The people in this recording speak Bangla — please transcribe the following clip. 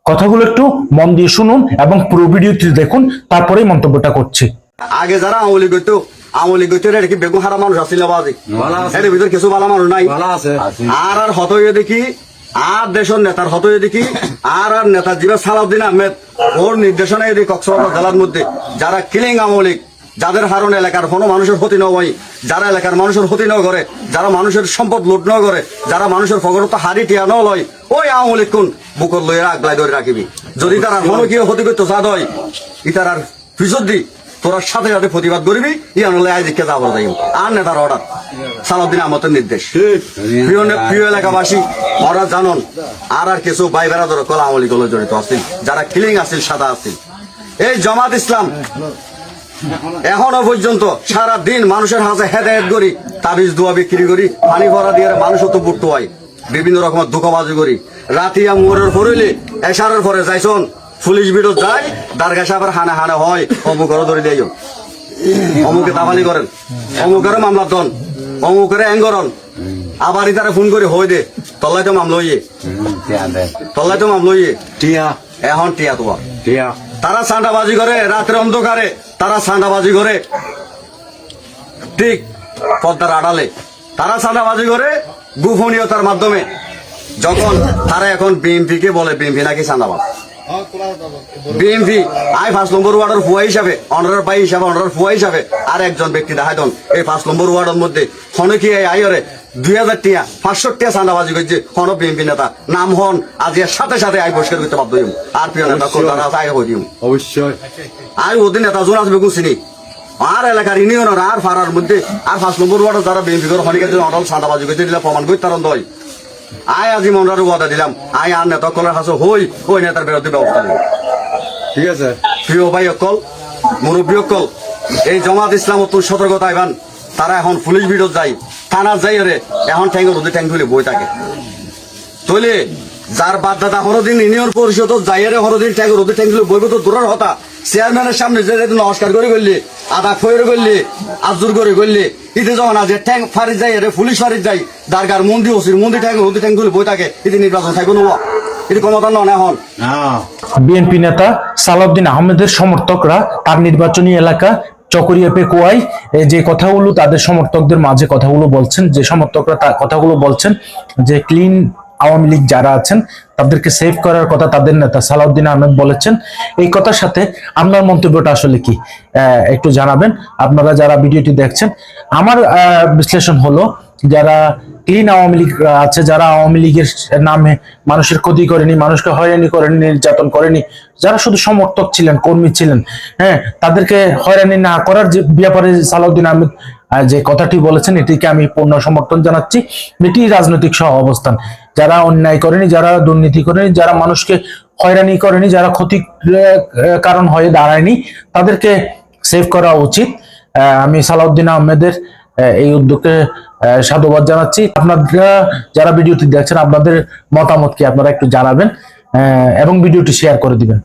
কথাগুলো একটু মন দিয়ে শুনুন এবং পুরো ভিডিওটি দেখুন, তারপরেই মন্তব্যটা করছি। আগে যারা আমলি করতো এটা কি বেগুন হারা মানুষ আসছিল বাজে এর ভিতর কিছু ভালো মানুষ নাই আর হত হয়ে দেখি আর দেশের নেতার হত হয়ে দেখি আর নেতা জিবা সালাউদ্দিন আহমেদ ওর নির্দেশনায় এদিকে কক্সবাজার জেলার মধ্যে যারা কিলিং আমলিক, যাদের হারণ এলাকার কোনো মানুষের ক্ষতি ন হয়, যারা এলাকার মানুষের ক্ষতি ন করে, যারা মানুষের সম্পদ লুট ন করে, যারা মানুষের ফগরত হারি টিয়া ন লয়, ওই আমলিক কোন বুকর লইয়া আগলাই ধরে রাখিবি। যদি তারা কোনো কি ক্ষতি করতে চাঁদ হয় ইতার আর পিছত দি তোরা সাথে সাথে প্রতিবাদ করবি, ইয়ানলে আজ দেখে যাবো যাই আর নেতার অর্ডার সালাউদ্দিন আহমদের নির্দেশ। প্রিয় এলাকাবাসী ওরা জানন আর কিছু ভাই বেড়াদর কলা আমলি গুলো জড়িত আসছিল, যারা কিলিং আসছিল সাদা আসছিল। এই জামাত ইসলাম এখনো পর্যন্ত সারা দিন মানুষের হাতে হেদায়ত করি, তাবিজ দোয়া বিক্রি করি, পানি ভরা দিয়ে মানুষ তো বুট্টু হয়, বিভিন্ন রকমের ধোকাবাজি করি। রাতিয়া মোড়ের পড়লে এশারের পরে যাইছন পুলিশ বিরোধ যায়, দারগা সাহেবের হানা হানা হয়, অমুকেরও ধরে দিয়ে অমুকে দাবালি করেন, অমুকেরও মামলা দন, অমুকের এঙ্গরন, আবার ইতারে ফোন করে হই দে তল্লাই তো মামলা হইয়ে তল্লাই তো মামলা হইয়ে টিয়া এখন টিয়া তোমার টিয়া। তারা সান্ডাবাজি করে রাতের অন্ধকারে, তারা সান্ডাবাজি করে ঠিক পদ্মার আড়ালে, তারা সান্ডাবাজি করে গোপনীয়তার মাধ্যমে। যখন তারা এখন বিএনপি কে বলে বিএনপি নাকি সান্ডাবাজ, বিএনপি আই 5 নম্বর ওয়ার্ডের ফুয়া হিসাবে, অনারের পাই হিসাবে, অনারের ফুয়া হিসাবে আর একজন ব্যক্তি দেখাই দন এই 5 নম্বর ওয়ার্ডের মধ্যে হনে কি আইরে 2000 টিয়া 500 টিয়া সান্ডাবাজি করছে হন বিএনপি নেতা নাম হন আজ এর সাথে সাথে আই বহিষ্কার করতে বাধ্য হইম। আর প্রিয় নেতা কলকাতা আই হই দিম অবশ্যই আই ওদিন নেতা জোন আসবে গুছিনি আর এলাকার ইউনিয়নের আর ফারার মধ্যে আর 5 নম্বর ওয়ার্ডে যারা বিএনপি করে হনিকে অনল সান্ডাবাজি করতে দিলে প্রমাণ করি তার দয় আয় আজি মনরার ওয়াদা দিলাম আয় আর নেতা কলের হাসো হই ওই নেতার বিরুদ্ধে ব্যবস্থা নেব। ঠিক আছে প্রিয় ভাই অকল মুরব্বী অকল, এই জামাত ইসলাম অত সতর্কতা আইবান। তারা এখন পুলিশ বিরোধ যায়, থানা যাই রে এখন ঠ্যাঙ্গ রোদে ঠ্যাং তুলে বই থাকে তৈলে যার বাদ দাদা হরদিন ইউনিয়ন পরিষদ যাইরে হরদিন ঠ্যাঙ্গ রোদে ঠ্যাং তুলে বইব তো দূরের হতা চেয়ারম্যানের সামনে যে নমস্কার করে করলি আদা খয়ের করলি আজুর করে করলি ইতে যখন আজ ঠ্যাং ফারিজ যাই রে পুলিশ ফারিজ যাই দারগার মন্দির ওসির মন্দির ঠ্যাং রোদে ঠ্যাং তুলে বই থাকে ইতি নির্বাচন থাকবে না এটি ক্ষমতা নন। এখন বিএনপি নেতা সালাউদ্দিন আহমেদের সমর্থকরা তার নির্বাচনী এলাকা চকরিয়া পেকুয়ায় যে কথাগুলো তাদের সমর্থকদের মাঝে কথাগুলো বলছেন, যে সমর্থকরা তার কথাগুলো বলছেন যে ক্লিন আওয়ামী লীগ যারা আছেন তাদেরকে সেভ করার কথা তাদের নেতা সালাউদ্দিন আহমেদ বলেছেন। এই কথার সাথে আপনার মন্তব্যটা আসলে কি একটু জানাবেন। আপনারা যারা ভিডিওটি দেখছেন, আমার বিশ্লেষণ হলো যারা ক্লিন আওয়ামী লীগ আছে, যারা আওয়ামী লীগের নামে মানুষের ক্ষতি করেনি, মানুষকে হয়রানি করেনি, নির্যাতন করেনি, যারা শুধু সমর্থক ছিলেন, কর্মী ছিলেন, হ্যাঁ, তাদেরকে হয়রানি না করার যে ব্যাপারে সালাউদ্দিন আহমেদ যে কথাটি বলেছেন এটিকে আমি পূর্ণ সমর্থন জানাচ্ছি। এটি রাজনৈতিক সহ অবস্থান। যারা অন্যায় করেনি, যারা দুর্নীতি করেনি, যারা মানুষকে হয়রানি করেনি, যারা ক্ষতির কারণ হয়ে দাঁড়ায়নি, তাদেরকে সেভ করা উচিত। আমি সালাউদ্দিন আহমেদের এই উদ্যোগকে সাধুবাদ জানাচ্ছি। আপনারা যারা ভিডিওটি দেখছেন আপনাদের মতামত কি আপনারা একটু জানাবেন এবং ভিডিওটি শেয়ার করে দিবেন।